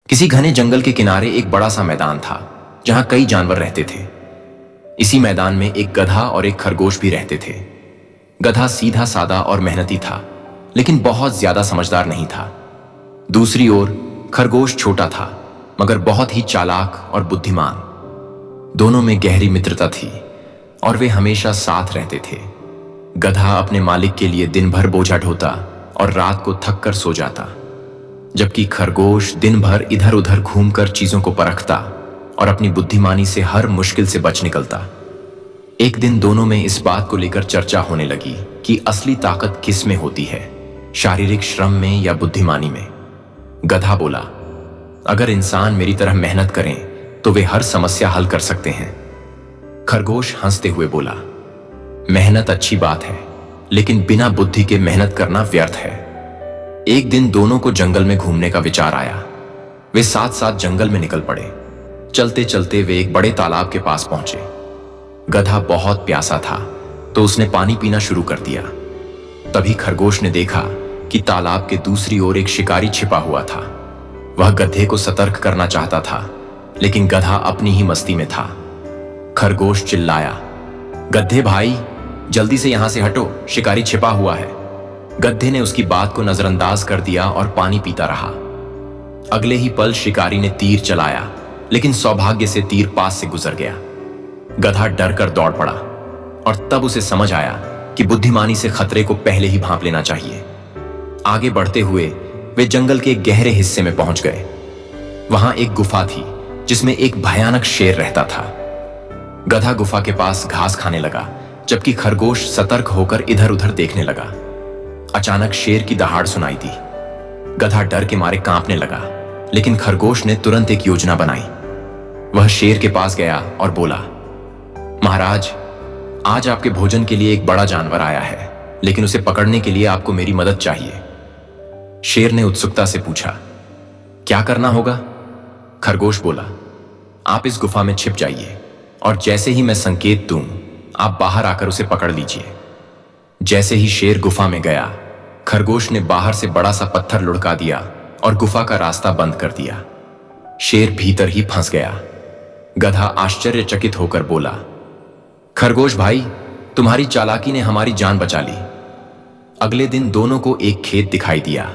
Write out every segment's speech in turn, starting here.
किसी घने जंगल के किनारे एक बड़ा सा मैदान था जहां कई जानवर रहते थे। इसी मैदान में एक गधा और एक खरगोश भी रहते थे। गधा सीधा सादा और मेहनती था, लेकिन बहुत ज्यादा समझदार नहीं था। दूसरी ओर खरगोश छोटा था, मगर बहुत ही चालाक और बुद्धिमान। दोनों में गहरी मित्रता थी और वे हमेशा साथ रहते थे। गधा अपने मालिक के लिए दिन भर बोझा ढोता और रात को थक कर सो जाता, जबकि खरगोश दिन भर इधर उधर घूमकर चीजों को परखता और अपनी बुद्धिमानी से हर मुश्किल से बच निकलता। एक दिन दोनों में इस बात को लेकर चर्चा होने लगी कि असली ताकत किस में होती है, शारीरिक श्रम में या बुद्धिमानी में। गधा बोला, अगर इंसान मेरी तरह मेहनत करें तो वे हर समस्या हल कर सकते हैं। खरगोश हंसते हुए बोला, मेहनत अच्छी बात है, लेकिन बिना बुद्धि के मेहनत करना व्यर्थ है। एक दिन दोनों को जंगल में घूमने का विचार आया। वे साथ साथ जंगल में निकल पड़े। चलते चलते वे एक बड़े तालाब के पास पहुंचे। गधा बहुत प्यासा था तो उसने पानी पीना शुरू कर दिया। तभी खरगोश ने देखा कि तालाब के दूसरी ओर एक शिकारी छिपा हुआ था। वह गधे को सतर्क करना चाहता था, लेकिन गधा अपनी ही मस्ती में था। खरगोश चिल्लाया, गधे भाई, जल्दी से यहां से हटो, शिकारी छिपा हुआ है। गधे ने उसकी बात को नजरअंदाज कर दिया और पानी पीता रहा। अगले ही पल शिकारी ने तीर चलाया, लेकिन सौभाग्य से तीर पास से गुजर गया। गधा डर कर दौड़ पड़ा और तब उसे समझ आया कि बुद्धिमानी से खतरे को पहले ही भांप लेना चाहिए। आगे बढ़ते हुए वे जंगल के गहरे हिस्से में पहुंच गए। वहां एक गुफा थी जिसमें एक भयानक शेर रहता था। गधा गुफा के पास घास खाने लगा, जबकि खरगोश सतर्क होकर इधर उधर देखने लगा। अचानक शेर की दहाड़ सुनाई दी। गधा डर के मारे कांपने लगा, लेकिन खरगोश ने तुरंत एक योजना बनाई। वह शेर के पास गया और बोला, महाराज, आज आपके भोजन के लिए एक बड़ा जानवर आया है, लेकिन उसे पकड़ने के लिए आपको मेरी मदद चाहिए। शेर ने उत्सुकता से पूछा, क्या करना होगा? खरगोश बोला, आप इस गुफा में छिप जाइए और जैसे ही मैं संकेत दूं, आप बाहर आकर उसे पकड़ लीजिए। जैसे ही शेर गुफा में गया, खरगोश ने बाहर से बड़ा सा पत्थर लुढ़का दिया और गुफा का रास्ता बंद कर दिया। शेर भीतर ही फंस गया। गधा आश्चर्यचकित होकर बोला, खरगोश भाई, तुम्हारी चालाकी ने हमारी जान बचा ली। अगले दिन दोनों को एक खेत दिखाई दिया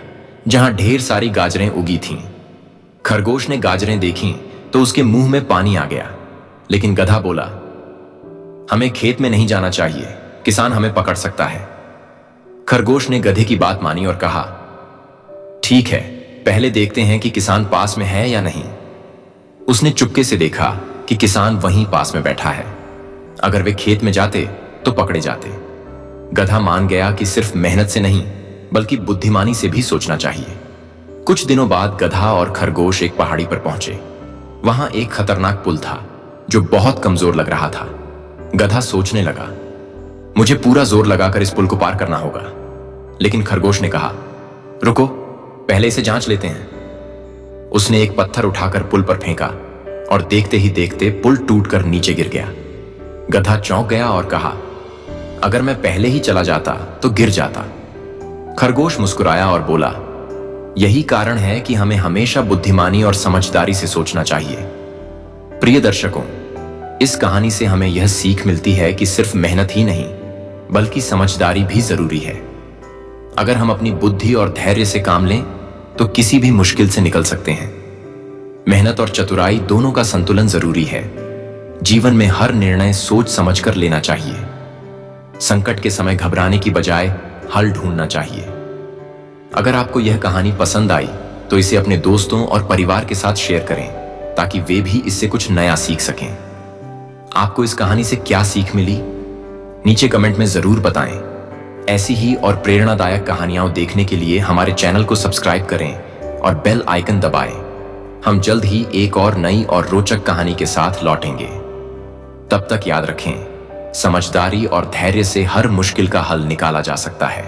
जहां ढेर सारी गाजरें उगी थीं। खरगोश ने गाजरें देखीं तो उसके मुंह में पानी आ गया, लेकिन गधा बोला, हमें खेत में नहीं जाना चाहिए, किसान हमें पकड़ सकता है। खरगोश ने गधे की बात मानी और कहा, ठीक है, पहले देखते हैं कि किसान पास में है या नहीं। उसने चुपके से देखा कि किसान वहीं पास में बैठा है। अगर वे खेत में जाते तो पकड़े जाते। गधा मान गया कि सिर्फ मेहनत से नहीं, बल्कि बुद्धिमानी से भी सोचना चाहिए। कुछ दिनों बाद गधा और खरगोश एक पहाड़ी पर पहुंचे। वहां एक खतरनाक पुल था जो बहुत कमजोर लग रहा था। गधा सोचने लगा, मुझे पूरा जोर लगाकर इस पुल को पार करना होगा। लेकिन खरगोश ने कहा, रुको, पहले इसे जांच लेते हैं। उसने एक पत्थर उठाकर पुल पर फेंका और देखते ही देखते पुल टूटकर नीचे गिर गया। गधा चौंक गया और कहा, अगर मैं पहले ही चला जाता तो गिर जाता। खरगोश मुस्कुराया और बोला, यही कारण है कि हमें हमेशा बुद्धिमानी और समझदारी से सोचना चाहिए। प्रिय दर्शकों, इस कहानी से हमें यह सीख मिलती है कि सिर्फ मेहनत ही नहीं, बल्कि समझदारी भी जरूरी है। अगर हम अपनी बुद्धि और धैर्य से काम लें तो किसी भी मुश्किल से निकल सकते हैं। मेहनत और चतुराई दोनों का संतुलन जरूरी है। जीवन में हर निर्णय सोच समझकर लेना चाहिए। संकट के समय घबराने की बजाय हल ढूंढना चाहिए। अगर आपको यह कहानी पसंद आई तो इसे अपने दोस्तों और परिवार के साथ शेयर करें, ताकि वे भी इससे कुछ नया सीख सकें। आपको इस कहानी से क्या सीख मिली, नीचे कमेंट में जरूर बताएं। ऐसी ही और प्रेरणादायक कहानियां देखने के लिए हमारे चैनल को सब्सक्राइब करें और बेल आइकन दबाएं। हम जल्द ही एक और नई और रोचक कहानी के साथ लौटेंगे। तब तक याद रखें, समझदारी और धैर्य से हर मुश्किल का हल निकाला जा सकता है।